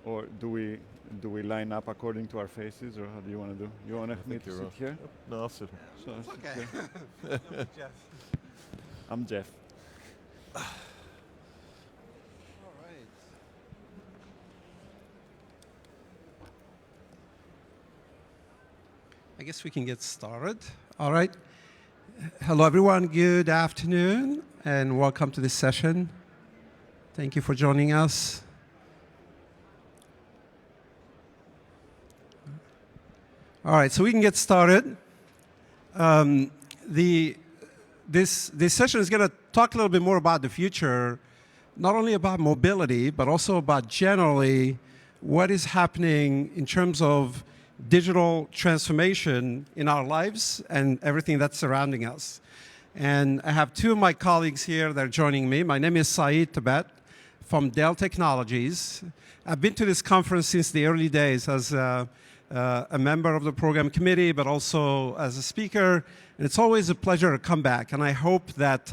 Or do we line up according to our faces, or how do you want to do? You want me to sit here? No, I'll sit here. So It's sit okay. here. Jeff. I'm Jeff. All right. I guess we can get started. All right. Hello, everyone. Good afternoon, and welcome to this session. Thank you for joining us. All right, so we can get started. This session is going to talk a little bit more about the future, not only about mobility, but also about generally what is happening in terms of digital transformation in our lives and everything that's surrounding us. And I have two of my colleagues here that are joining me. My name is Saeed Tabet from Dell Technologies. I've been to this conference since the early days as a member of the program committee, but also as a speaker. And it's always a pleasure to come back. And I hope that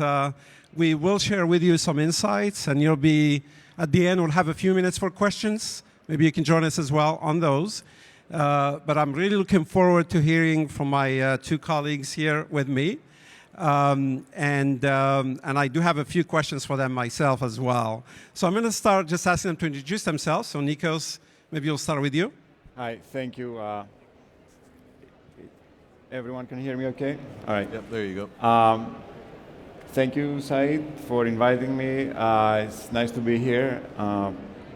we will share with you some insights, and you'll be, at the end, we'll have a few minutes for questions. Maybe you can join us as well on those. But I'm really looking forward to hearing from my two colleagues here with me. And I do have a few questions for them myself as well. So I'm going to start just asking them to introduce themselves. So Nikos, maybe we'll start with you. Hi, thank you. Everyone can hear me okay? All right. Yep, there you go. Thank you, Said, for inviting me. It's nice to be here.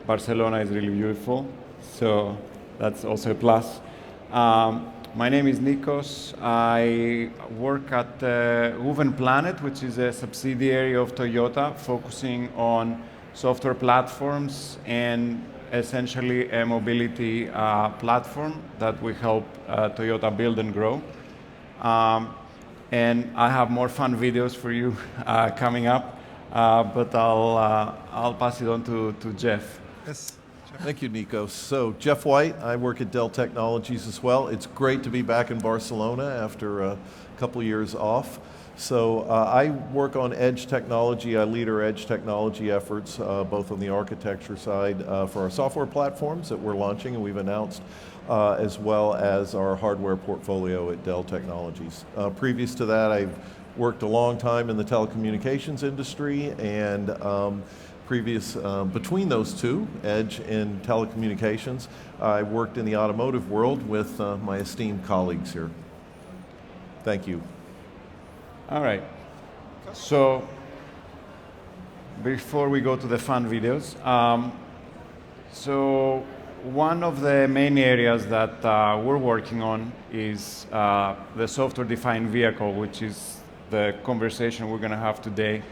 Barcelona is really beautiful, so that's also a plus. My name is Nikos. I work at Woven Planet, which is a subsidiary of Toyota, focusing on software platforms and essentially a mobility platform that we help Toyota build and grow. And I have more fun videos for you coming up, but I'll pass it on to Jeff. Yes. Thank you, Nico. So, Jeff White, I work at Dell Technologies as well. It's great to be back in Barcelona after a couple years off. So I work on edge technology. I lead our edge technology efforts, both on the architecture side for our software platforms that we're launching and we've announced, as well as our hardware portfolio at Dell Technologies. Previous to that, I've worked a long time in the telecommunications industry, and between those two, edge and telecommunications, I worked in the automotive world with my esteemed colleagues here. Thank you. All right. So before we go to the fun videos, so one of the main areas that we're working on is the software-defined vehicle, which is the conversation we're going to have today.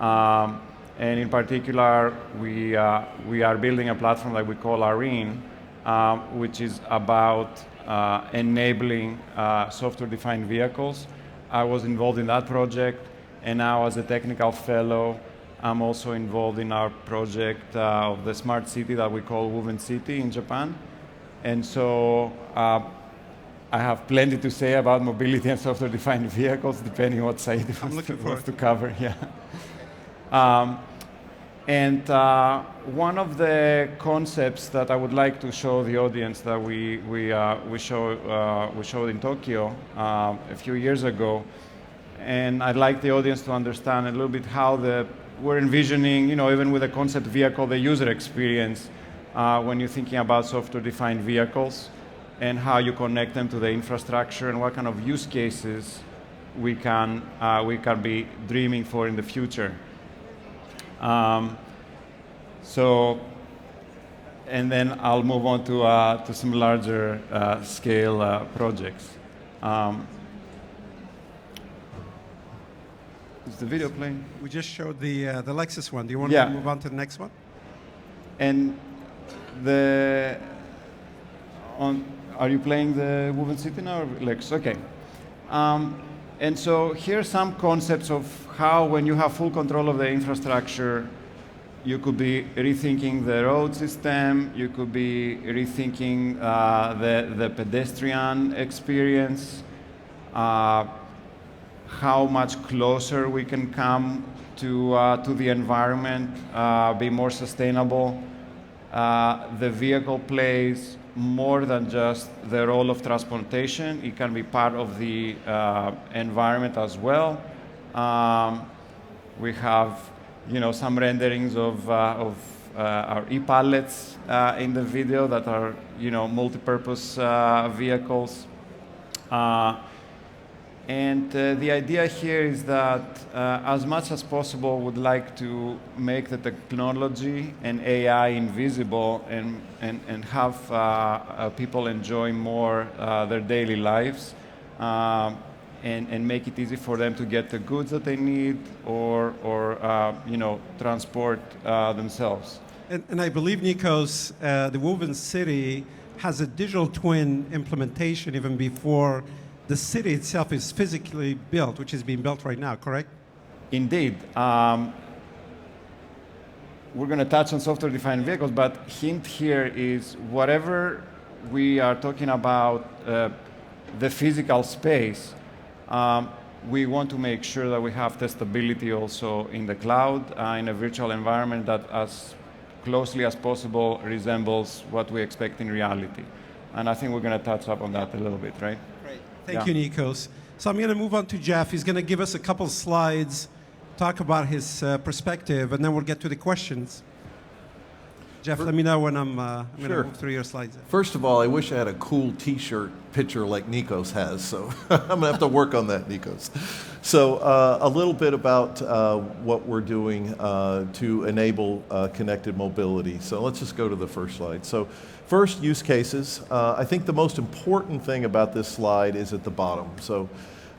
And in particular, we are building a platform that we call Arene, which is about enabling software-defined vehicles. I was involved in that project, and now as a technical fellow, I'm also involved in our project of the smart city that we call Woven City in Japan. And so I have plenty to say about mobility and software-defined vehicles, depending on what Said wants to cover. Yeah. And one of the concepts that I would like to show the audience that we showed in Tokyo a few years ago, and I'd like the audience to understand a little bit how we're envisioning, even with a concept vehicle, the user experience when you're thinking about software-defined vehicles, and how you connect them to the infrastructure, and what kind of use cases we can be dreaming for in the future. And then I'll move on to some larger scale projects. Is the video playing? We just showed the Lexus one. Do you want to move on to the next one? And are you playing the Woven City now or Lexus? Okay. And so here are some concepts of how, when you have full control of the infrastructure, you could be rethinking the road system, you could be rethinking the pedestrian experience, how much closer we can come to the environment, be more sustainable. the vehicle plays more than just the role of transportation. It can be part of the environment as well. We have, some renderings of our e-pallets in the video that are, multi-purpose vehicles. And the idea here is that as much as possible, would like to make the technology and AI invisible and have people enjoy more their daily lives and make it easy for them to get the goods that they need or transport themselves. And I believe, Nikos, the Woven City has a digital twin implementation even before the city itself is physically built, which is being built right now, correct? Indeed. We're going to touch on software-defined vehicles, but hint here is whatever we are talking about the physical space, we want to make sure that we have testability also in the cloud, in a virtual environment that as closely as possible resembles what we expect in reality. And I think we're going to touch up on that a little bit, right? Thank you, Nikos. So I'm going to move on to Jeff. He's going to give us a couple slides, talk about his perspective, and then we'll get to the questions. Jeff, let me know when I'm going to move through your slides. First of all, I wish I had a cool T-shirt picture like Nikos has, so I'm going to have to work on that, Nikos. So a little bit about what we're doing to enable connected mobility. So let's just go to the first slide. So first, use cases. I think the most important thing about this slide is at the bottom. So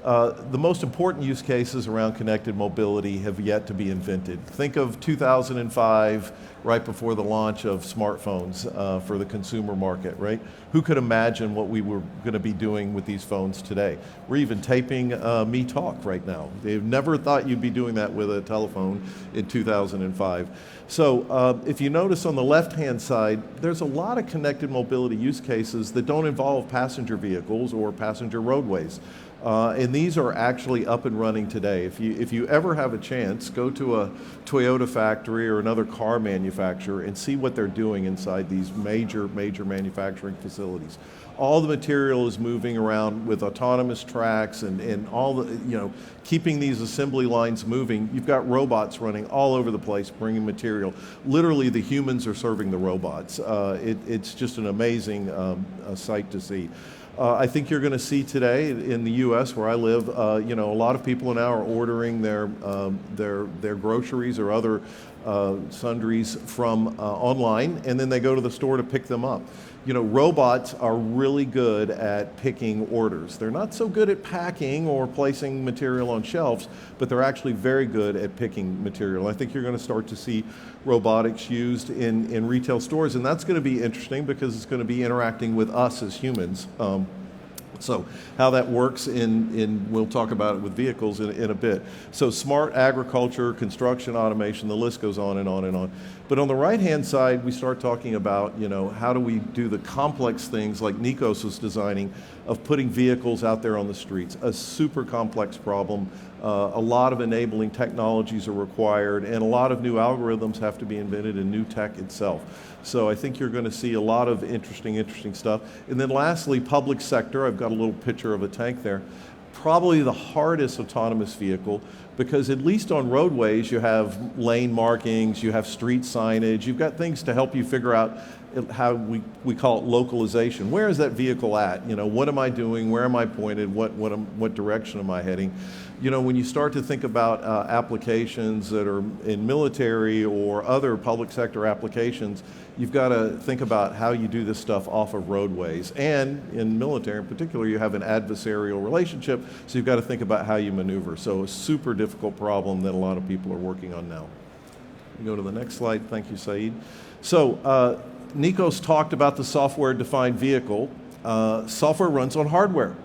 the most important use cases around connected mobility have yet to be invented. Think of 2005, right before the launch of smartphones for the consumer market, right? Who could imagine what we were going to be doing with these phones today? We're even taping Me Talk right now. They've never thought you'd be doing that with a telephone in 2005. So if you notice on the left-hand side, there's a lot of connected mobility use cases that don't involve passenger vehicles or passenger roadways. And these are actually up and running today. If you ever have a chance, go to a Toyota factory or another car manufacturer and see what they're doing inside these major manufacturing facilities. All the material is moving around with autonomous tracks and all the, keeping these assembly lines moving. You've got robots running all over the place bringing material. Literally, the humans are serving the robots. It's just an amazing sight to see. I think you're going to see today in the U.S. where I live, a lot of people now are ordering their groceries or other sundries from online, and then they go to the store to pick them up. Robots are really good at picking orders. They're not so good at packing or placing material on shelves, but they're actually very good at picking material. I think you're going to start to see robotics used in retail stores, and that's going to be interesting because it's going to be interacting with us as humans. So how that works we'll talk about it with vehicles in a bit. So smart agriculture, construction, automation, the list goes on and on and on. But on the right-hand side, we start talking about, how do we do the complex things like Nikos was designing of putting vehicles out there on the streets, a super complex problem. A lot of enabling technologies are required, and a lot of new algorithms have to be invented in new tech itself. So I think you're going to see a lot of interesting stuff. And then lastly, public sector. I've got a little picture of a tank there. Probably the hardest autonomous vehicle, because at least on roadways you have lane markings, you have street signage, you've got things to help you figure out how we call it localization. Where is that vehicle at? What am I doing? Where am I pointed? What direction am I heading? When you start to think about applications that are in military or other public sector applications, you've got to think about how you do this stuff off of roadways. And in military in particular, you have an adversarial relationship, so you've got to think about how you maneuver. So a super difficult problem that a lot of people are working on now. We go to the next slide. Thank you, Saeed. So Nikos talked about the software-defined vehicle. Software runs on hardware.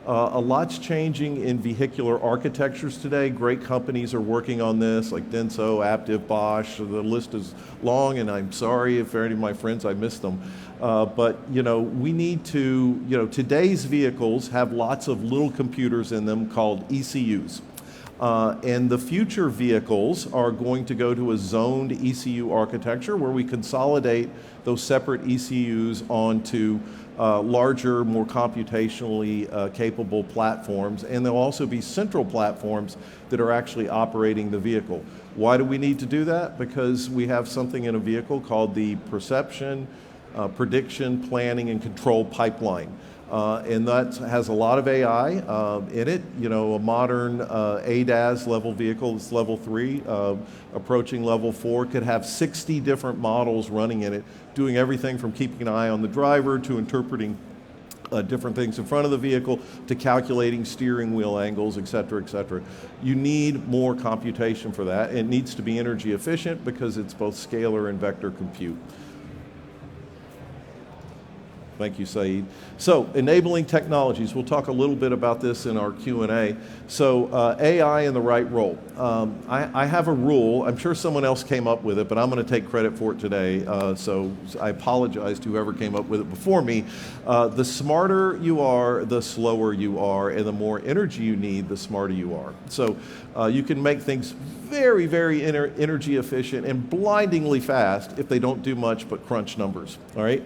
A lot's changing in vehicular architectures today. Great companies are working on this, like Denso, Aptiv, Bosch. The list is long, and I'm sorry if any of my friends, I missed them. But we need to, today's vehicles have lots of little computers in them called ECUs. And the future vehicles are going to go to a zoned ECU architecture where we consolidate those separate ECUs onto larger, more computationally capable platforms. And there'll also be central platforms that are actually operating the vehicle. Why do we need to do that? Because we have something in a vehicle called the perception, prediction, planning, and control pipeline. And that has a lot of AI in it. You know, a modern ADAS level vehicle, it's level 3, approaching level 4, could have 60 different models running in it, doing everything from keeping an eye on the driver to interpreting different things in front of the vehicle to calculating steering wheel angles, et cetera, et cetera. You need more computation for that. It needs to be energy efficient because it's both scalar and vector compute. Thank you, Saeed. So, enabling technologies. We'll talk a little bit about this in our Q&A. So, AI in the right role. I have a rule. I'm sure someone else came up with it, but I'm going to take credit for it today. So, I apologize to whoever came up with it before me. The smarter you are, the slower you are, and the more energy you need, the smarter you are. So, you can make things very, very energy efficient and blindingly fast if they don't do much but crunch numbers, all right?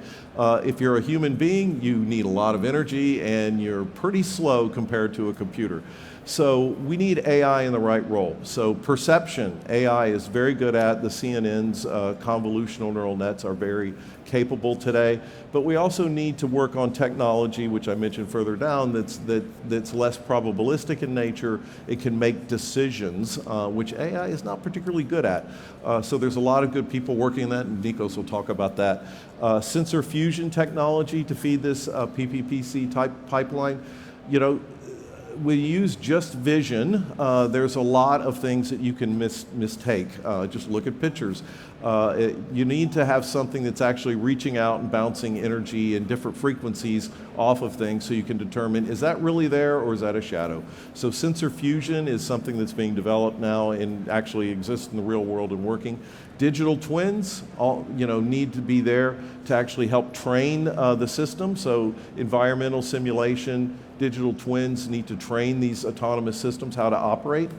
If you're a human being, you need a lot of energy and you're pretty slow compared to a computer. So we need AI in the right role. So perception, AI is very good at. The CNNs, convolutional neural nets are very capable today. But we also need to work on technology, which I mentioned further down, that's less probabilistic in nature. It can make decisions, which AI is not particularly good at. So there's a lot of good people working on that, and Nikos will talk about that. Sensor fusion technology to feed this PPPC type pipeline. You know, we use just vision. There's a lot of things that you can mistake. Just look at pictures. You need to have something that's actually reaching out and bouncing energy in different frequencies off of things so you can determine, is that really there or is that a shadow? So sensor fusion is something that's being developed now and actually exists in the real world and working. Digital twins need to be there to actually help train the system. So environmental simulation, digital twins need to train these autonomous systems how to operate.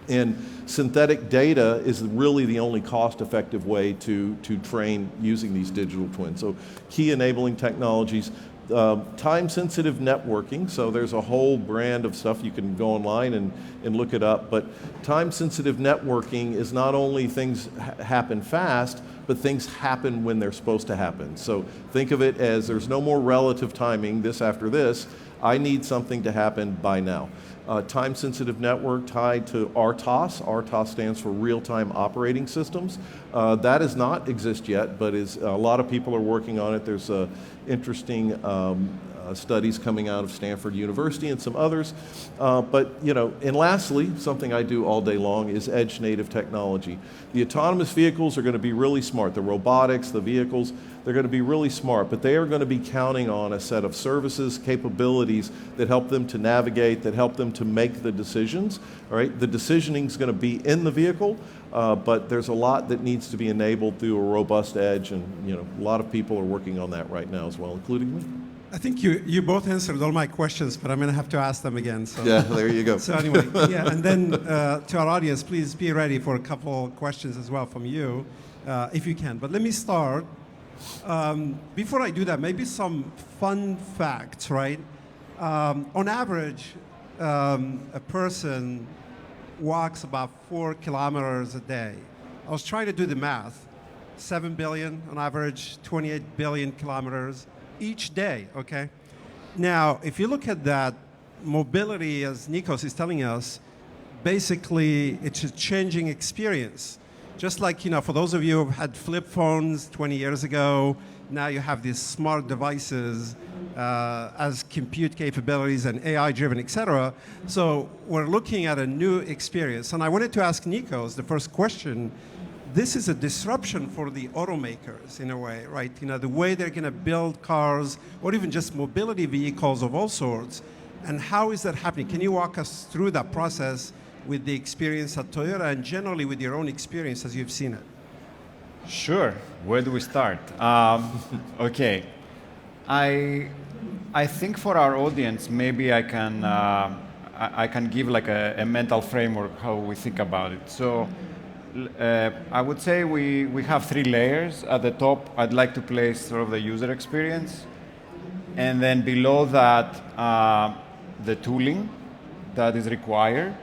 And synthetic data is really the only cost-effective way to train using these digital twins. So key enabling technologies. Time-sensitive networking, so there's a whole brand of stuff you can go online and look it up, but time-sensitive networking is not only things happen fast, but things happen when they're supposed to happen. So think of it as there's no more relative timing, this after this. I need something to happen by now. Time-sensitive network tied to RTOS. RTOS stands for real-time operating systems. That does not exist yet, but a lot of people are working on it. There's interesting studies coming out of Stanford University and some others. And lastly, something I do all day long is edge native technology. The autonomous vehicles are going to be really smart. The robotics, the vehicles, they're going to be really smart, but they are going to be counting on a set of services, capabilities that help them to navigate, that help them to make the decisions. All right, the decisioning is going to be in the vehicle, but there's a lot that needs to be enabled through a robust edge, and a lot of people are working on that right now as well, including me. I think you both answered all my questions, but I'm going to have to ask them again. So. Yeah, there you go. So anyway, yeah, and then to our audience, please be ready for a couple questions as well from you, if you can. But let me start. Before I do that, maybe some fun facts, right? On average, a person walks about 4 kilometers a day. I was trying to do the math. 7 billion on average, 28 billion kilometers each day, okay? Now, if you look at that mobility, as Nikos is telling us, basically it's a changing experience. Just like, for those of you who had flip phones 20 years ago, now you have these smart devices as compute capabilities and AI-driven, et cetera. So we're looking at a new experience. And I wanted to ask Nikos the first question. This is a disruption for the automakers in a way, right? The way they're going to build cars or even just mobility vehicles of all sorts. And how is that happening? Can you walk us through that process with the experience at Toyota and generally with your own experience as you've seen it? Sure. Where do we start? Okay. I think for our audience, maybe I can I can give like a mental framework how we think about it. So I would say we have three layers. At the top, I'd like to place sort of the user experience. And then below that, the tooling that is required.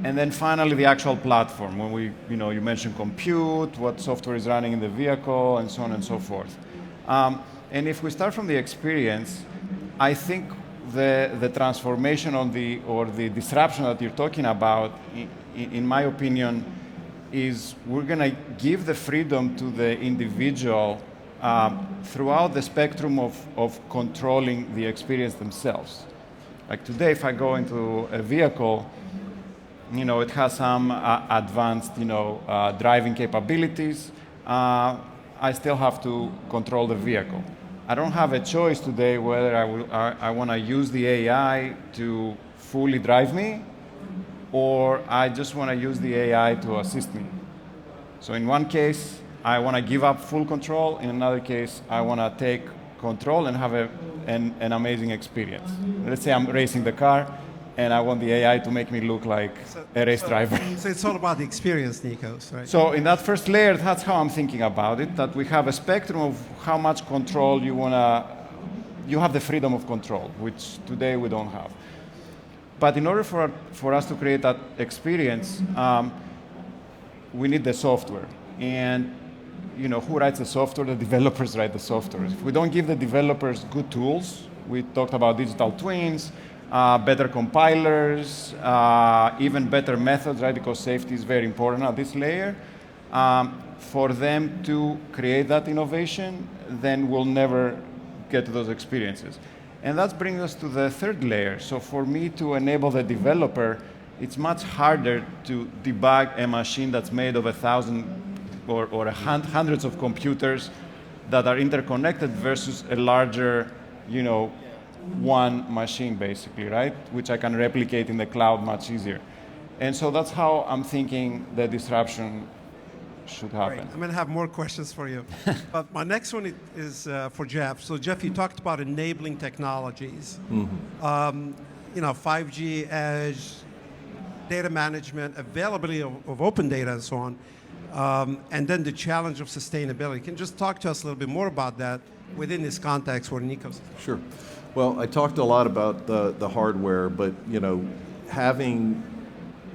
And then finally, the actual platform. When you mentioned compute, what software is running in the vehicle, and so on and so forth. And if we start from the experience, I think the transformation or the disruption that you're talking about, in my opinion, is we're going to give the freedom to the individual throughout the spectrum of controlling the experience themselves. Like today, if I go into a vehicle, it has some advanced, driving capabilities. I still have to control the vehicle. I don't have a choice today whether I want to use the AI to fully drive me, or I just want to use the AI to assist me. So in one case, I want to give up full control. In another case, I want to take control and have an amazing experience. Let's say I'm racing the car, and I want the AI to make me look like a race driver. So it's all about the experience, Nikos, right? So in that first layer, that's how I'm thinking about it, that we have a spectrum of how much control you have the freedom of control, which today we don't have. But in order for us to create that experience, we need the software. And who writes the software? The developers write the software. If we don't give the developers good tools, we talked about digital twins, better compilers, even better methods, right? Because safety is very important at this layer. For them to create that innovation, then we'll never get to those experiences. And that brings us to the third layer. So for me to enable the developer, it's much harder to debug a machine that's made of 1,000 or hundreds of computers that are interconnected versus a larger, one machine basically, right? Which I can replicate in the cloud much easier. And so that's how I'm thinking the disruption should happen. Great. I'm going to have more questions for you. But my next one is for Jeff. So Jeff, you talked about enabling technologies. Mm-hmm. 5G, edge, data management, availability of open data and so on. And then the challenge of sustainability. Can you just talk to us a little bit more about that within this context where Nikos? Sure. Well, I talked a lot about the hardware, but having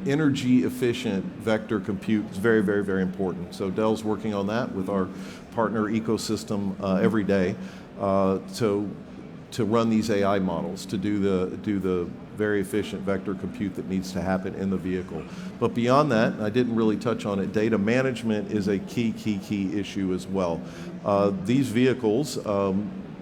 energy efficient vector compute is very, very, very important. So Dell's working on that with our partner ecosystem every day to run these AI models, to do the very efficient vector compute that needs to happen in the vehicle. But beyond that, I didn't really touch on it, data management is a key issue as well. These vehicles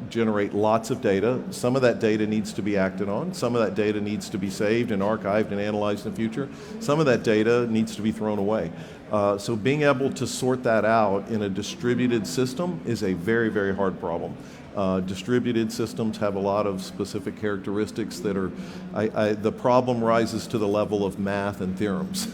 generate lots of data. Some of that data needs to be acted on. Some of that data needs to be saved and archived and analyzed in the future. Some of that data needs to be thrown away. So being able to sort that out in a distributed system is a very, very hard problem. Distributed systems have a lot of specific characteristics that are, the problem rises to the level of math and theorems,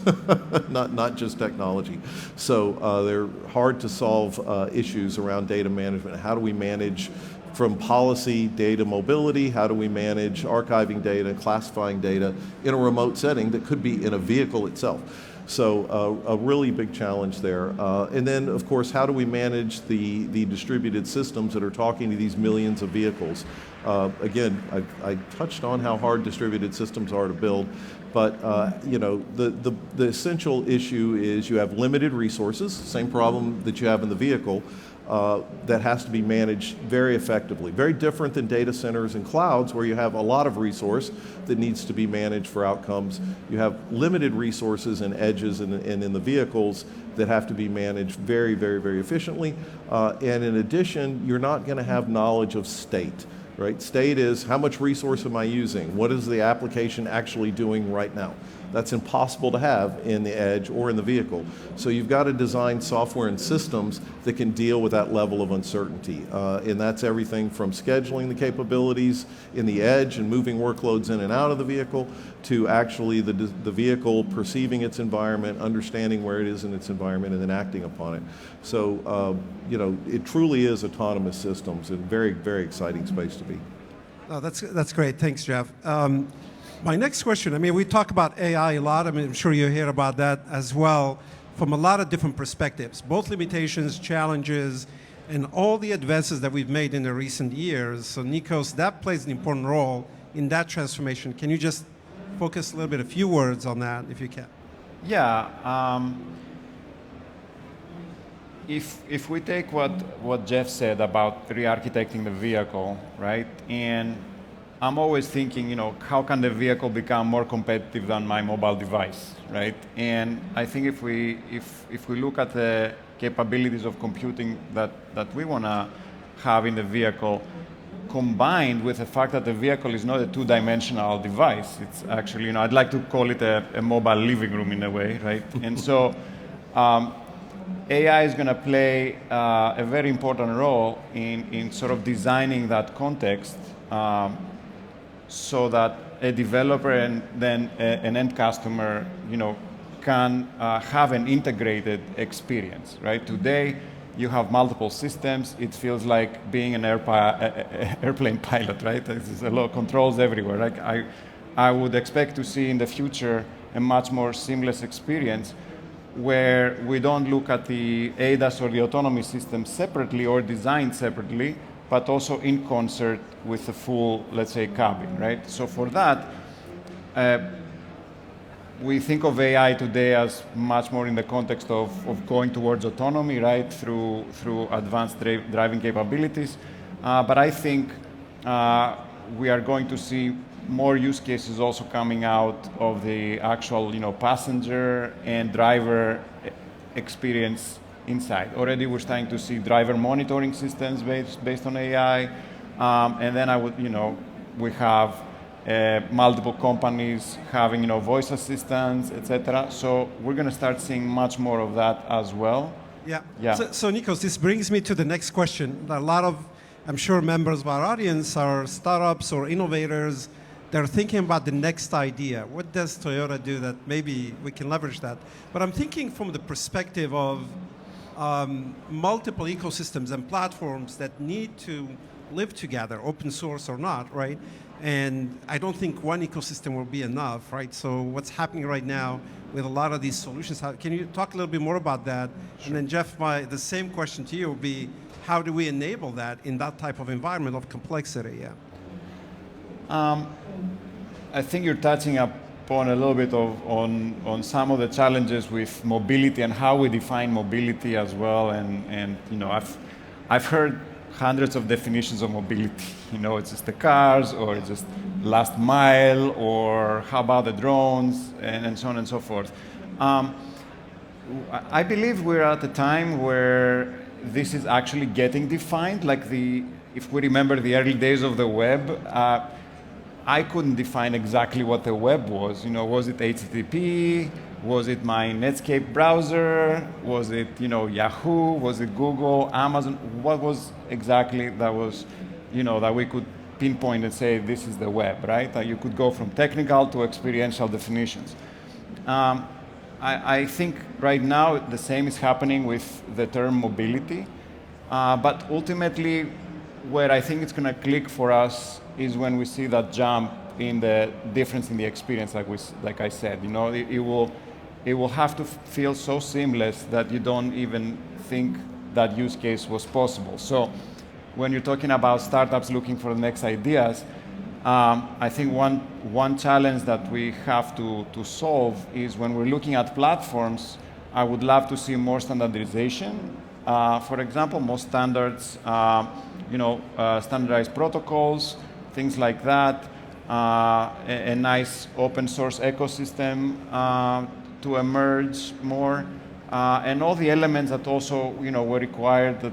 not just technology. So they're hard to solve issues around data management. How do we manage from policy, data mobility, how do we manage archiving data, classifying data in a remote setting that could be in a vehicle itself? So a really big challenge there. And then, of course, how do we manage the distributed systems that are talking to these millions of vehicles? Again, I touched on how hard distributed systems are to build, but the essential issue is you have limited resources, same problem that you have in the vehicle, that has to be managed very effectively. Very different than data centers and clouds where you have a lot of resource that needs to be managed for outcomes. You have limited resources and edges and in the vehicles that have to be managed very, very, very efficiently. And in addition, you're not going to have knowledge of state. Right? State is how much resource am I using? What is the application actually doing right now? That's impossible to have in the edge or in the vehicle. So you've got to design software and systems that can deal with that level of uncertainty. And that's everything from scheduling the capabilities in the edge and moving workloads in and out of the vehicle to actually the vehicle perceiving its environment, understanding where it is in its environment, and then acting upon it. So, it truly is autonomous systems and very, very exciting space to be. Oh, that's great. Thanks, Jeff. My next question, I mean, we talk about AI a lot. I mean, I'm sure you hear about that as well from a lot of different perspectives, both limitations, challenges, and all the advances that we've made in the recent years. So Nikos, that plays an important role in that transformation. Can you just focus a little bit, a few words on that, if you can? Yeah. If we take what Jeff said about re-architecting the vehicle, right? And I'm always thinking, how can the vehicle become more competitive than my mobile device, right? And I think if we look at the capabilities of computing that we want to have in the vehicle, combined with the fact that the vehicle is not a two-dimensional device, it's actually, I'd like to call it a mobile living room in a way, right? And so AI is going to play a very important role in sort of designing that context so that a developer and then an end customer, can have an integrated experience, right? Today, you have multiple systems. It feels like being an airplane pilot, right? There's a lot of controls everywhere. Like I would expect to see in the future a much more seamless experience where we don't look at the ADAS or the autonomy system separately or designed separately, but also in concert with the full, let's say, cabin, right? So for that, we think of AI today as much more in the context of going towards autonomy, right, through advanced driving capabilities. But I think we are going to see more use cases also coming out of the actual, passenger and driver experience inside. Already we're starting to see driver monitoring systems based on AI. And then we have multiple companies having, voice assistants, etc. So we're going to start seeing much more of that as well. Yeah. Yeah. So Nikos, this brings me to the next question. A lot of, I'm sure, members of our audience are startups or innovators. They're thinking about the next idea. What does Toyota do that maybe we can leverage that? But I'm thinking from the perspective of multiple ecosystems and platforms that need to live together, open source or not, right? And I don't think one ecosystem will be enough, right? So what's happening right now with a lot of these solutions, can you talk a little bit more about that? Sure. And then Jeff, the same question to you will be, how do we enable that in that type of environment of complexity? Yeah. I think you're touching upon a little bit on some of the challenges with mobility and how we define mobility as well. And I've heard hundreds of definitions of mobility. It's just the cars, or it's just last mile, or how about the drones, and so on and so forth. I believe we're at a time where this is actually getting defined. If we remember the early days of the web, I couldn't define exactly what the web was. Was it HTTP? Was it my Netscape browser? Was it, Yahoo? Was it Google, Amazon? What was exactly that was, that we could pinpoint and say this is the web, right? You could go from technical to experiential definitions. I think right now the same is happening with the term mobility, but ultimately, where I think it's going to click for us is when we see that jump in the difference in the experience, like I said. It will have to feel so seamless that you don't even think that use case was possible. So when you're talking about startups looking for the next ideas, I think one challenge that we have to solve is when we're looking at platforms, I would love to see more standardization. For example, more standards, standardized protocols, things like that, a nice open source ecosystem to emerge more, and all the elements that also were required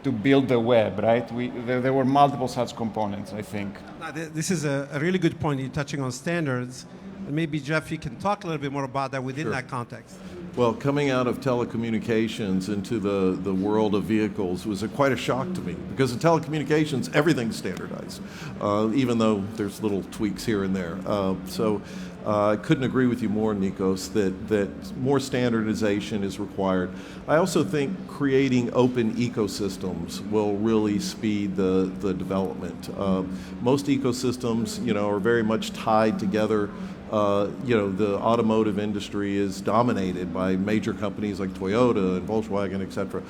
to build the web, right? There were multiple such components, I think. This is a really good point. You're touching on standards. And maybe, Jeff, you can talk a little bit more about that within that context. Well, coming out of telecommunications into the world of vehicles was quite a shock to me, because in telecommunications, everything's standardized, even though there's little tweaks here and there. So I couldn't agree with you more, Nikos, that more standardization is required. I also think creating open ecosystems will really speed the development. Most ecosystems, are very much tied together. The automotive industry is dominated by major companies like Toyota and Volkswagen, et cetera,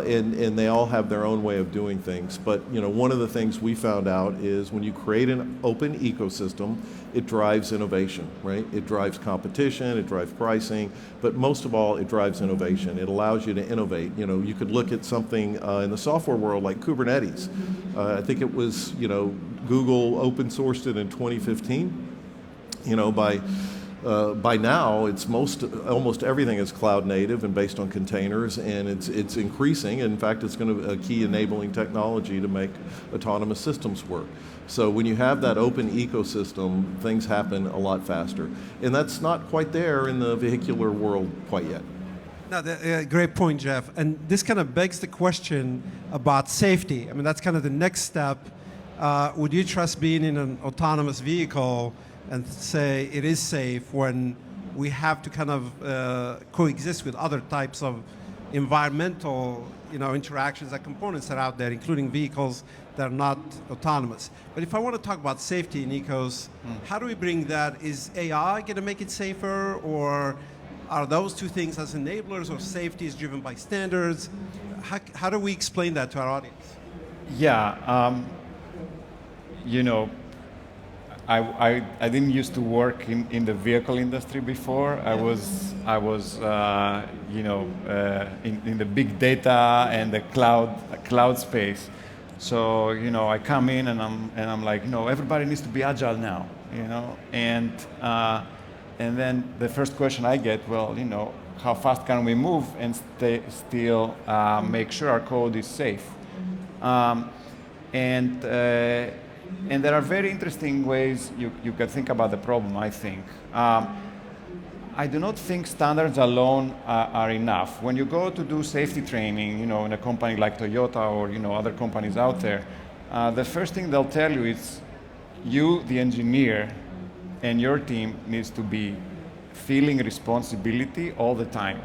and they all have their own way of doing things. But one of the things we found out is when you create an open ecosystem, it drives innovation, right? It drives competition, it drives pricing, but most of all, it drives innovation. It allows you to innovate. You could look at something in the software world like Kubernetes. I think it was, Google open sourced it in 2015. By now, it's almost everything is cloud native and based on containers, and it's increasing. In fact, it's going to be a key enabling technology to make autonomous systems work. So when you have that open ecosystem, things happen a lot faster, and that's not quite there in the vehicular world quite yet. No, great point, Jeff. And this kind of begs the question about safety. I mean, that's kind of the next step. Would you trust being in an autonomous vehicle and say it is safe when we have to kind of coexist with other types of environmental interactions and components that are out there, including vehicles that are not autonomous? But if I want to talk about safety, Nikos, how do we bring that? Is AI going to make it safer, or are those two things as enablers of safety is driven by standards? How do we explain that to our audience? Yeah, I didn't used to work in the vehicle industry before. I was in the big data and the cloud space. So I come in and I'm like, everybody needs to be agile now, and then the first question I get, well, how fast can we move and still make sure our code is safe? And there are very interesting ways you can think about the problem, I think. I do not think standards alone are enough. When you go to do safety training, in a company like Toyota or, other companies out there, the first thing they'll tell you is you, the engineer, and your team needs to be feeling responsibility all the time,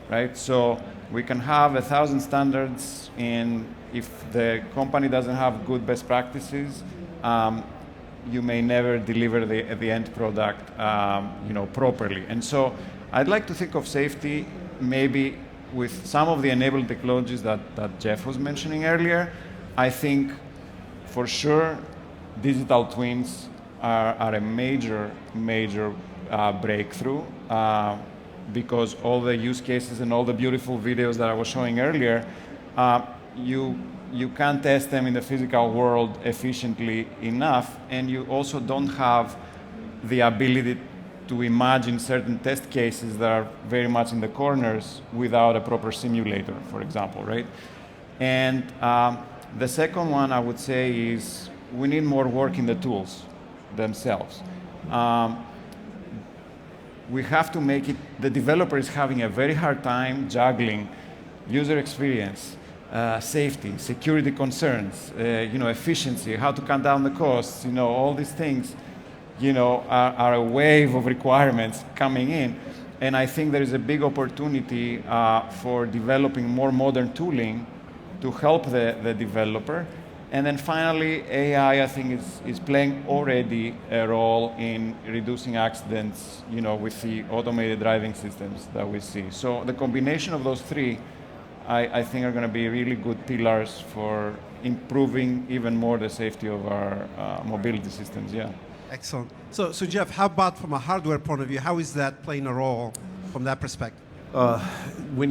right? So we can have 1,000 standards, and if the company doesn't have good best practices, you may never deliver the end product, properly. And so I'd like to think of safety maybe with some of the enabling technologies that Jeff was mentioning earlier. I think for sure digital twins are a major breakthrough, because all the use cases and all the beautiful videos that I was showing earlier, you can't test them in the physical world efficiently enough, and you also don't have the ability to imagine certain test cases that are very much in the corners without a proper simulator, for example, right? And the second one I would say is we need more work in the tools themselves. We have to make it, the developer is having a very hard time juggling user experience, safety, security concerns, efficiency, how to cut down the costs, all these things, are a wave of requirements coming in. And I think there is a big opportunity for developing more modern tooling to help the developer. And then finally, AI, I think, is playing already a role in reducing accidents, with the automated driving systems that we see. So the combination of those three, I think, are going to be really good pillars for improving even more the safety of our mobility systems. Yeah. Excellent. So Jeff, how about from a hardware point of view? How is that playing a role from that perspective? When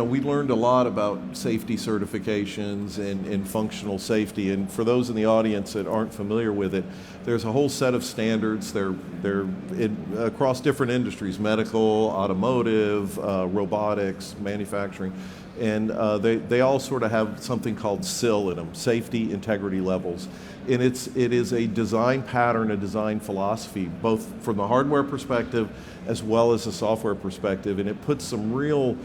we learned a lot about safety certifications and functional safety, and for those in the audience that aren't familiar with it, there's a whole set of standards. They're across different industries: medical, automotive, robotics, manufacturing, and they all sort of have something called SIL in them, safety integrity levels. And it is a design pattern, a design philosophy, both from the hardware perspective as well as the software perspective, and it puts some real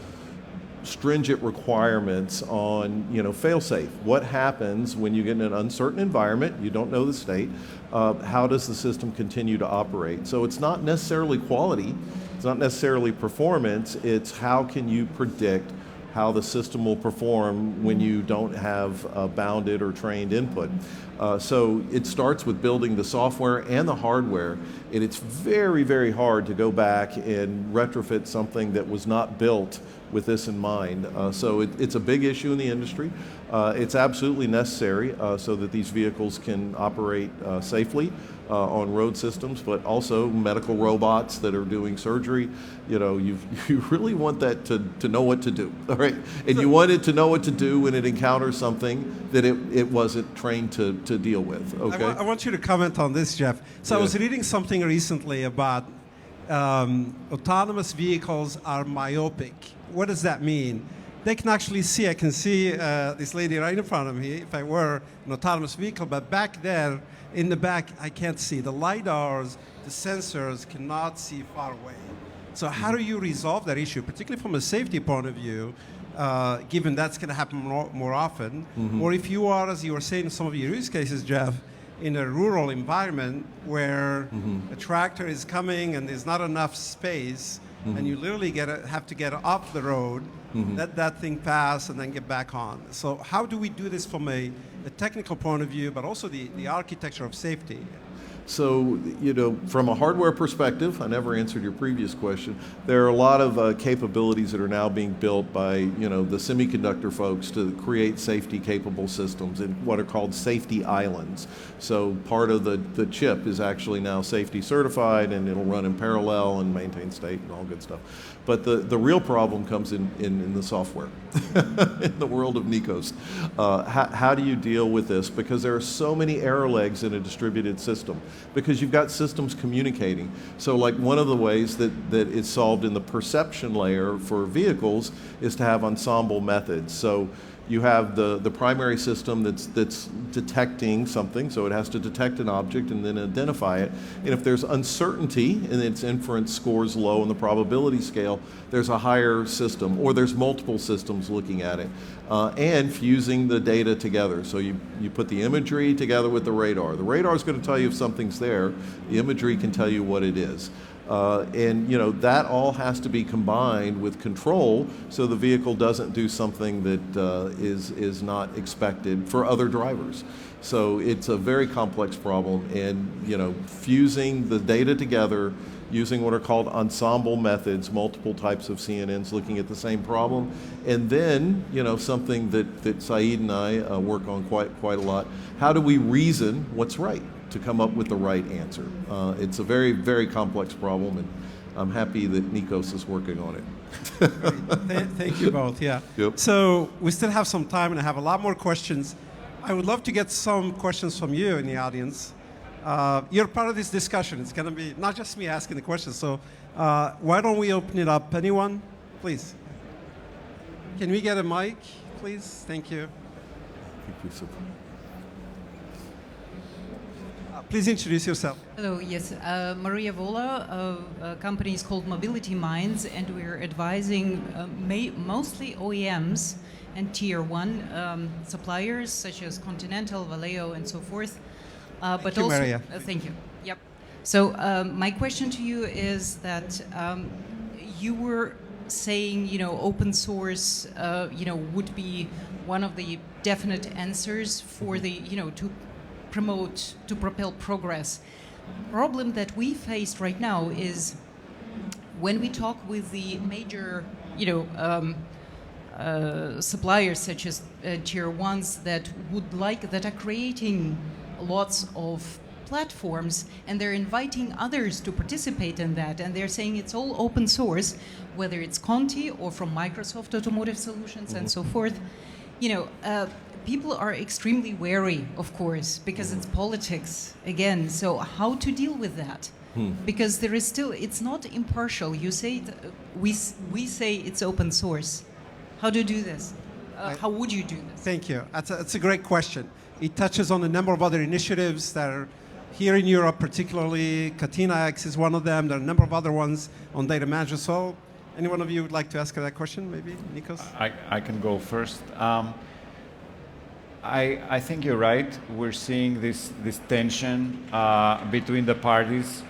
stringent requirements on, fail-safe. What happens when you get in an uncertain environment, you don't know the state, how does the system continue to operate? So it's not necessarily quality, it's not necessarily performance, it's how can you predict how the system will perform when you don't have bounded or trained input. So it starts with building the software and the hardware, and it's very, very hard to go back and retrofit something that was not built with this in mind. So it's a big issue in the industry. It's absolutely necessary so that these vehicles can operate safely on road systems, but also medical robots that are doing surgery. You really want that to know what to do, all right? And you want it to know what to do when it encounters something that it wasn't trained to deal with, okay? I want you to comment on this, Jeff. So I was reading something recently about autonomous vehicles are myopic. What does that mean? They can actually see, I can see this lady right in front of me if I were an autonomous vehicle, but back there in the back, I can't see. The LiDARs, the sensors cannot see far away. So how do you resolve that issue, particularly from a safety point of view, given that's going to happen more often? Or if you are, as you were saying in some of your use cases, Jeff, in a rural environment where a tractor is coming and there's not enough space, and you literally have to get off the road, let that thing pass, and then get back on. So how do we do this from a technical point of view, but also the architecture of safety? So, from a hardware perspective, I never answered your previous question, there are a lot of capabilities that are now being built by, the semiconductor folks to create safety-capable systems in what are called safety islands. So part of the chip is actually now safety certified, and it'll run in parallel and maintain state and all good stuff. But the real problem comes in the software, in the world of Nikos. How do you deal with this? Because there are so many error legs in a distributed system, because you've got systems communicating. So like one of the ways that is solved in the perception layer for vehicles is to have ensemble methods. So you have the primary system that's detecting something, so it has to detect an object and then identify it. And if there's uncertainty and its inference scores low on the probability scale, there's a higher system, or there's multiple systems looking at it, and fusing the data together. So you put the imagery together with the radar. The radar is going to tell you if something's there. The imagery can tell you what it is. And that all has to be combined with control, so the vehicle doesn't do something that is not expected for other drivers. So it's a very complex problem, and fusing the data together using what are called ensemble methods, multiple types of CNNs looking at the same problem, and then something that Saeed and I work on quite a lot. How do we reason what's right to come up with the right answer? It's a very, very complex problem, and I'm happy that Nikos is working on it. Thank you both, yeah. Yep. So we still have some time, and I have a lot more questions. I would love to get some questions from you in the audience. You're part of this discussion. It's going to be not just me asking the questions, so why don't we open it up? Anyone? Please. Can we get a mic, please? Thank you. Please introduce yourself. Hello, yes. Maria Vola, company is called Mobility Minds, and we're advising mostly OEMs and Tier 1 suppliers such as Continental, Valeo, and so forth. Thank you, Maria. Thank you. Yep. So my question to you is that you were saying, open source, would be one of the definite answers for the, to propel progress. Problem that we faced right now is when we talk with the major, suppliers such as Tier 1s that are creating lots of platforms, and they're inviting others to participate in that, and they're saying it's all open source, whether it's Conti or from Microsoft Automotive Solutions and so forth. People are extremely wary, of course, because it's politics again. So how to deal with that? Because there is still, it's not impartial. You say we say it's open source. How do you do this? How would you do this? Thank you. That's a great question. It touches on a number of other initiatives that are here in Europe, particularly Catena X is one of them. There are a number of other ones on data management. So Any one of you would like to ask that question, maybe, Nikos? I can go first. I think you're right. We're seeing this tension between the parties.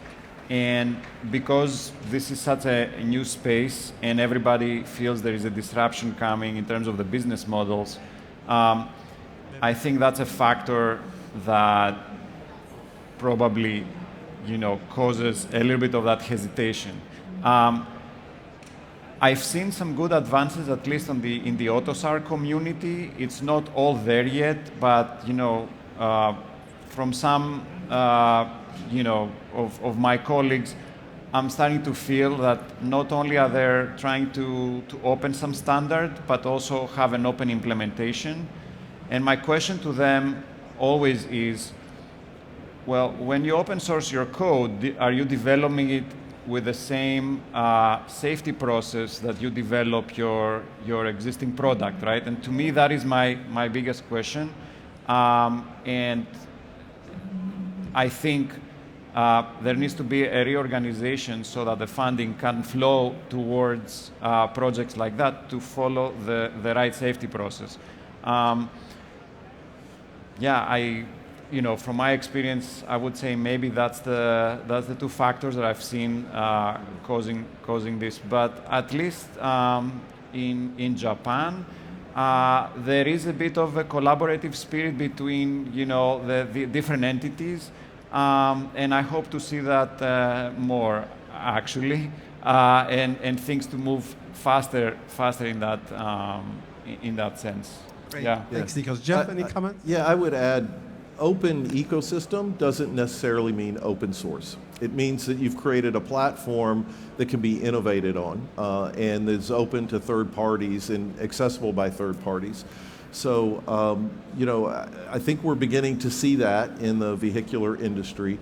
And because this is such a new space and everybody feels there is a disruption coming in terms of the business models, I think that's a factor that probably, causes a little bit of that hesitation. I've seen some good advances, at least in the AutoSAR community. It's not all there yet, but from some of my colleagues, I'm starting to feel that not only are they trying to open some standard, but also have an open implementation. And my question to them always is, well, when you open source your code, are you developing it with the same safety process that you develop your existing product, right? And to me, that is my biggest question. And I think there needs to be a reorganization so that the funding can flow towards projects like that to follow the right safety process. From my experience, I would say maybe that's the two factors that I've seen causing this. But at least in Japan, there is a bit of a collaborative spirit between the different entities, and I hope to see that more actually, and things to move faster in that sense. Great. Yeah. Thanks, Nikos. Jeff, any comments? Yeah, I would add, open ecosystem doesn't necessarily mean open source. It means that you've created a platform that can be innovated on and is open to third parties and accessible by third parties. So, I think we're beginning to see that in the vehicular industry.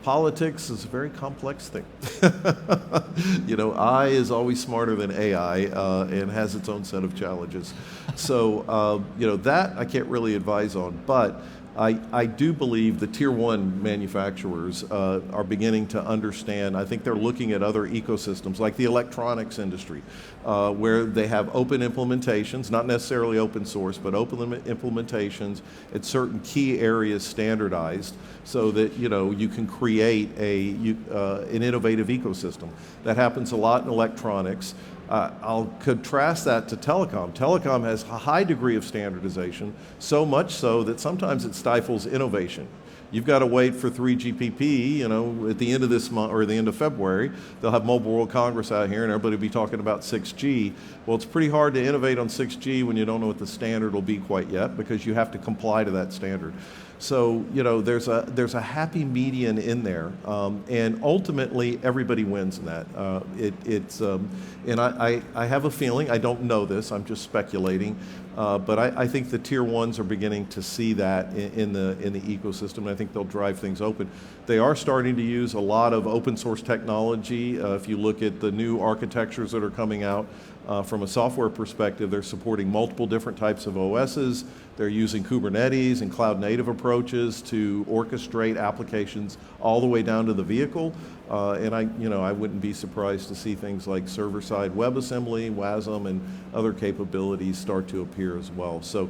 Politics is a very complex thing. I is always smarter than AI and has its own set of challenges. So, that I can't really advise on. But I do believe the tier one manufacturers are beginning to understand. I think they're looking at other ecosystems like the electronics industry, where they have open implementations, not necessarily open source, but open implementations at certain key areas standardized so that you can create an innovative ecosystem. That happens a lot in electronics. I'll contrast that to telecom. Telecom has a high degree of standardization, so much so that sometimes it stifles innovation. You've got to wait for 3GPP, at the end of this month or the end of February, they'll have Mobile World Congress out here and everybody will be talking about 6G. Well, it's pretty hard to innovate on 6G when you don't know what the standard will be quite yet because you have to comply to that standard. So, there's a happy median in there, and ultimately everybody wins in that. And I have a feeling, I don't know this, I'm just speculating, but I think the tier ones are beginning to see that in the ecosystem, and I think they'll drive things open. They are starting to use a lot of open source technology. If you look at the new architectures that are coming out, from a software perspective, they're supporting multiple different types of OSs. They're using Kubernetes and cloud native approaches to orchestrate applications all the way down to the vehicle. And I wouldn't be surprised to see things like server-side WebAssembly, WASM, and other capabilities start to appear as well. So,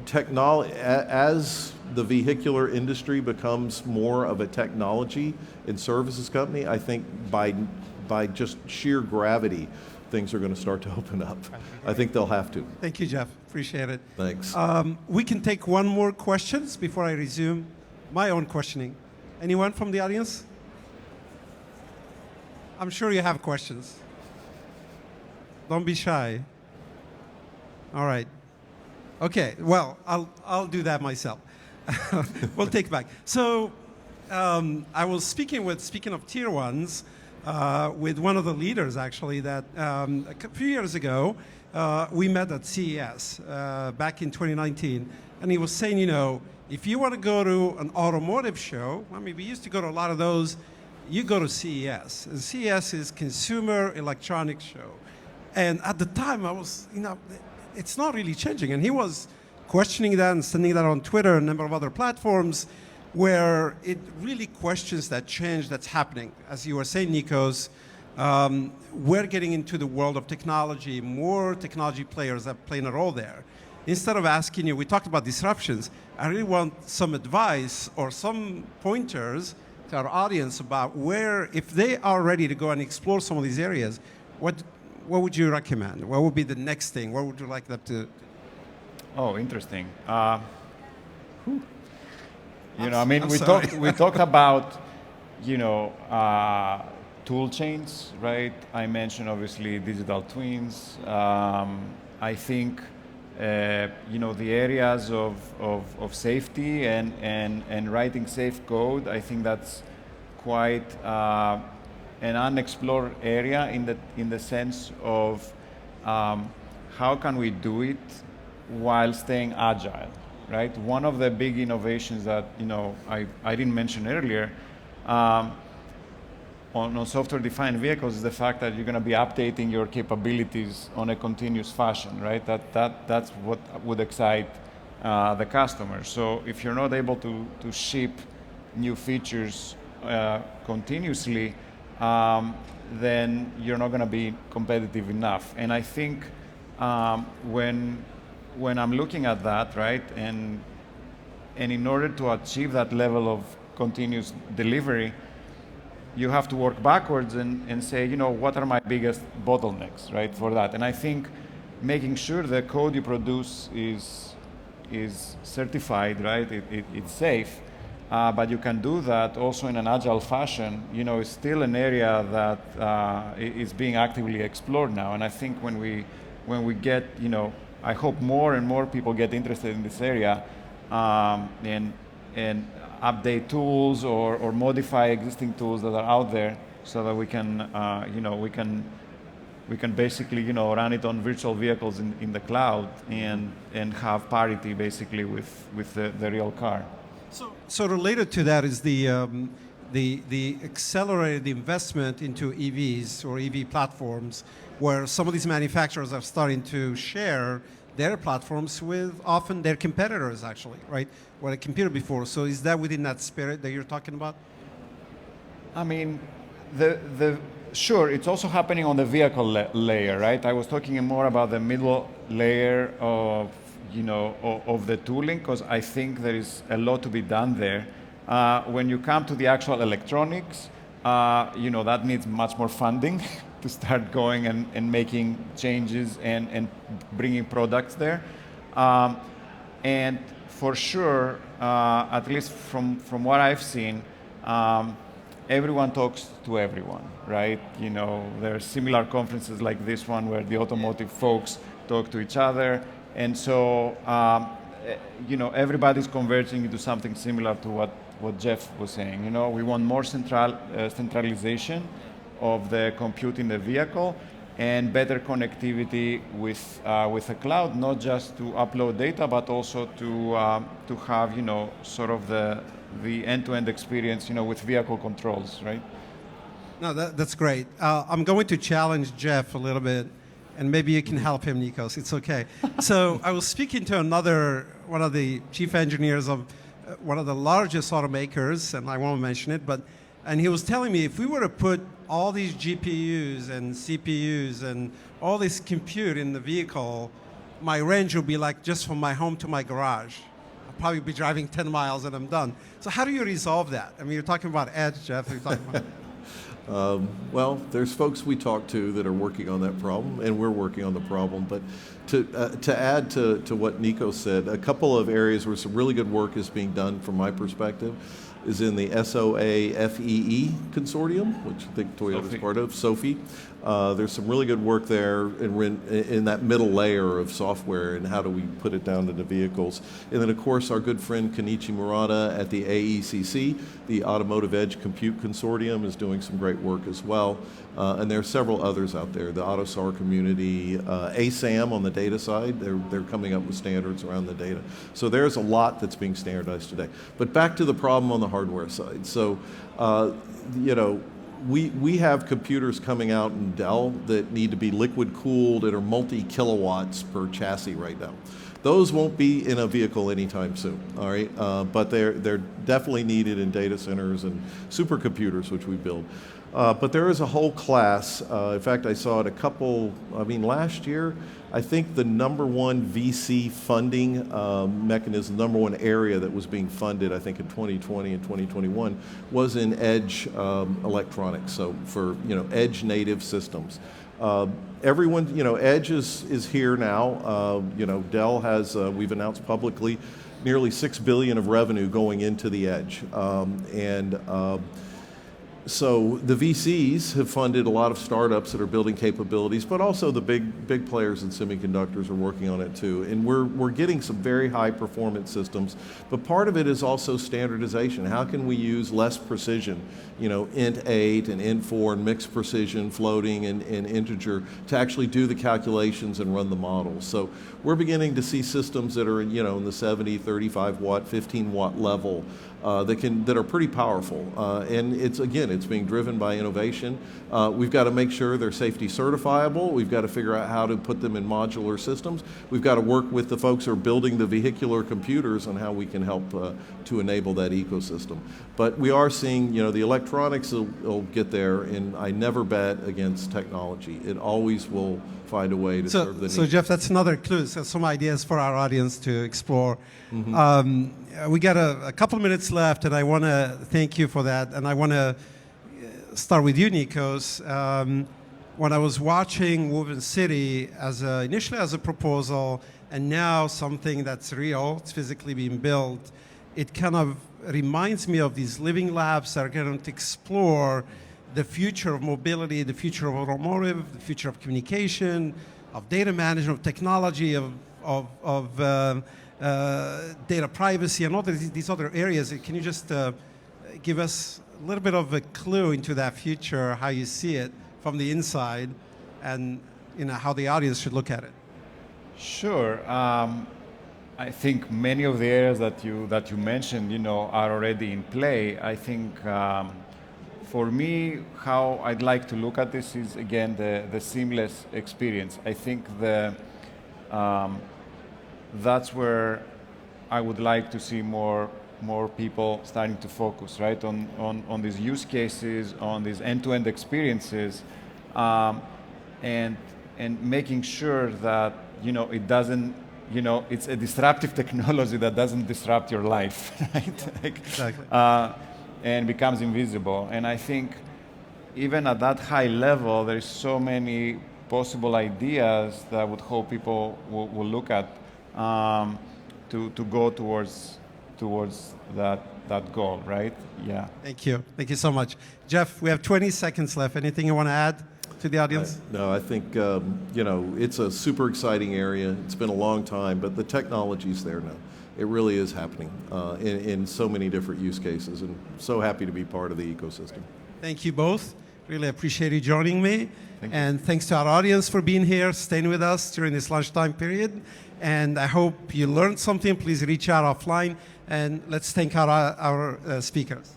technology, as the vehicular industry becomes more of a technology and services company, I think by just sheer gravity, things are going to start to open up. I think they'll have to. Thank you, Jeff. Appreciate it. Thanks. We can take one more question before I resume my own questioning. Anyone from the audience? I'm sure you have questions. Don't be shy. All right. Okay. Well, I'll do that myself. We'll take it back. So I was speaking of tier ones, with one of the leaders actually that a few years ago we met at CES back in 2019, and he was saying, if you want to go to an automotive show, we used to go to a lot of those, you go to CES. And CES is Consumer Electronics Show. And at the time I was, it's not really changing. And he was questioning that and sending that on Twitter and a number of other platforms, where it really questions that change that's happening. As you were saying, Nikos, We're getting into the world of technology. More technology players are playing a role there. Instead of asking you, we talked about disruptions. I really want some advice or some pointers to our audience about where, if they are ready to go and explore some of these areas, what would you recommend? What would be the next thing? What would you like them to? Oh, interesting. You know, I I'm mean, sorry. we talked about, you know, tool chains, right? I mentioned obviously digital twins. I think, you know, the areas of safety and writing safe code. I think that's quite an unexplored area in the sense of how can we do it while staying agile, right? One of the big innovations that, you know, I didn't mention earlier on software-defined vehicles is the fact that you're going to be updating your capabilities on a continuous fashion, right? That's what would excite the customer. So if you're not able to ship new features continuously, then you're not going to be competitive enough. And I think when I'm looking at that, right, and in order to achieve that level of continuous delivery, you have to work backwards and say, you know, what are my biggest bottlenecks, right, for that? And I think making sure the code you produce is certified, right, it's safe, but you can do that also in an agile fashion, you know, it's still an area that is being actively explored now. And I think when we get, you know, I hope more and more people get interested in this area and update tools or modify existing tools that are out there so that we can, you know, we can basically, you know, run it on virtual vehicles in the cloud and have parity basically with the real car. So related to that is the accelerated investment into EVs or EV platforms, where some of these manufacturers are starting to share their platforms with often their competitors, actually, right? What I competed before. So is that within that spirit that you're talking about? I mean, sure, it's also happening on the vehicle layer, right? I was talking more about the middle layer of, you know, of the tooling, because I think there is a lot to be done there. When you come to the actual electronics, you know, that needs much more funding to start going and making changes and bringing products there. And for sure, at least from what I've seen, everyone talks to everyone, right? You know, there are similar conferences like this one where the automotive folks talk to each other. And so, you know, everybody's converging into something similar to what Jeff was saying. You know, we want more centralization of the compute in the vehicle and better connectivity with the cloud, not just to upload data, but also to have, you know, sort of the end-to-end experience, you know, with vehicle controls, right? No, that's great. I'm going to challenge Jeff a little bit, and maybe you can help him, Nikos. It's okay. So I was speaking to one of the chief engineers of one of the largest automakers, and I won't mention it, and he was telling me if we were to put all these GPUs and CPUs and all this compute in the vehicle, my range would be like just from my home to my garage. I'll probably be driving 10 miles and I'm done. So how do you resolve that? I mean, you're talking about edge, Jeff. You're talking about well, there's folks we talk to that are working on that problem, and we're working on the problem. But to add to what Nico said, a couple of areas where some really good work is being done from my perspective is in the SOA FEE consortium, which I think Toyota is part of, SOFI. There's some really good work there in that middle layer of software and how do we put it down to the vehicles. And then, of course, our good friend Kenichi Murata at the AECC, the Automotive Edge Compute Consortium, is doing some great work as well. And there are several others out there, the AUTOSAR community, ASAM on the data side, they're coming up with standards around the data. So there's a lot that's being standardized today. But back to the problem on the hardware side. So, you know, we have computers coming out in Dell that need to be liquid cooled and are multi-kilowatts per chassis right now. Those won't be in a vehicle anytime soon, all right? But they're definitely needed in data centers and supercomputers, which we build. But there is a whole class. In fact, I saw it last year, I think the number one VC funding mechanism, number one area that was being funded, I think in 2020 and 2021, was in edge electronics, so for edge native systems. Everyone, edge is here now. Dell has, we've announced publicly, nearly $6 billion of revenue going into the edge. So the VCs have funded a lot of startups that are building capabilities, but also the big players in semiconductors are working on it too. And we're getting some very high performance systems, but part of it is also standardization. How can we use less precision, int 8 and int 4 and mixed precision, floating and integer to actually do the calculations and run the models. So we're beginning to see systems that are in the 70, 35 watt, 15 watt level that are pretty powerful. And it's being driven by innovation. We've got to make sure they're safety certifiable. We've got to figure out how to put them in modular systems. We've got to work with the folks who are building the vehicular computers on how we can help to enable that ecosystem. But we are seeing, the electronics will get there, and I never bet against technology. It always will find a way to serve the needs. So Jeff, that's another clue. So some ideas for our audience to explore. We got a couple of minutes left, and I want to thank you for that. And I want to start with you, Nikos. When I was watching Woven City initially as a proposal, and now something that's real, it's physically being built, it kind of reminds me of these living labs that are going to explore the future of mobility, the future of automotive, the future of communication, of data management, of technology, of data privacy, and all these other areas. Can you just give us a little bit of a clue into that future, how you see it from the inside, and how the audience should look at it? Sure. I think many of the areas that you mentioned, are already in play. I think for me, how I'd like to look at this is, again, the seamless experience. I think that's where I would like to see more people starting to focus, right, on these use cases, on these end-to-end experiences, and making sure that it doesn't, it's a disruptive technology that doesn't disrupt your life, right? Exactly. And becomes invisible. And I think even at that high level, there's so many possible ideas that I would hope people will look at to go towards that goal, right? Yeah. Thank you. Thank you so much. Jeff, we have 20 seconds left. Anything you want to add to the audience? No, I think, it's a super exciting area. It's been a long time, but the technology's there now. It really is happening in so many different use cases, and so happy to be part of the ecosystem. Thank you both. Really appreciate you joining me. Thank you. And thanks to our audience for being here, staying with us during this lunchtime period. And I hope you learned something. Please reach out offline, and let's thank our speakers.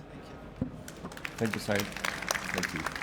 Thank you, Said. Thank you.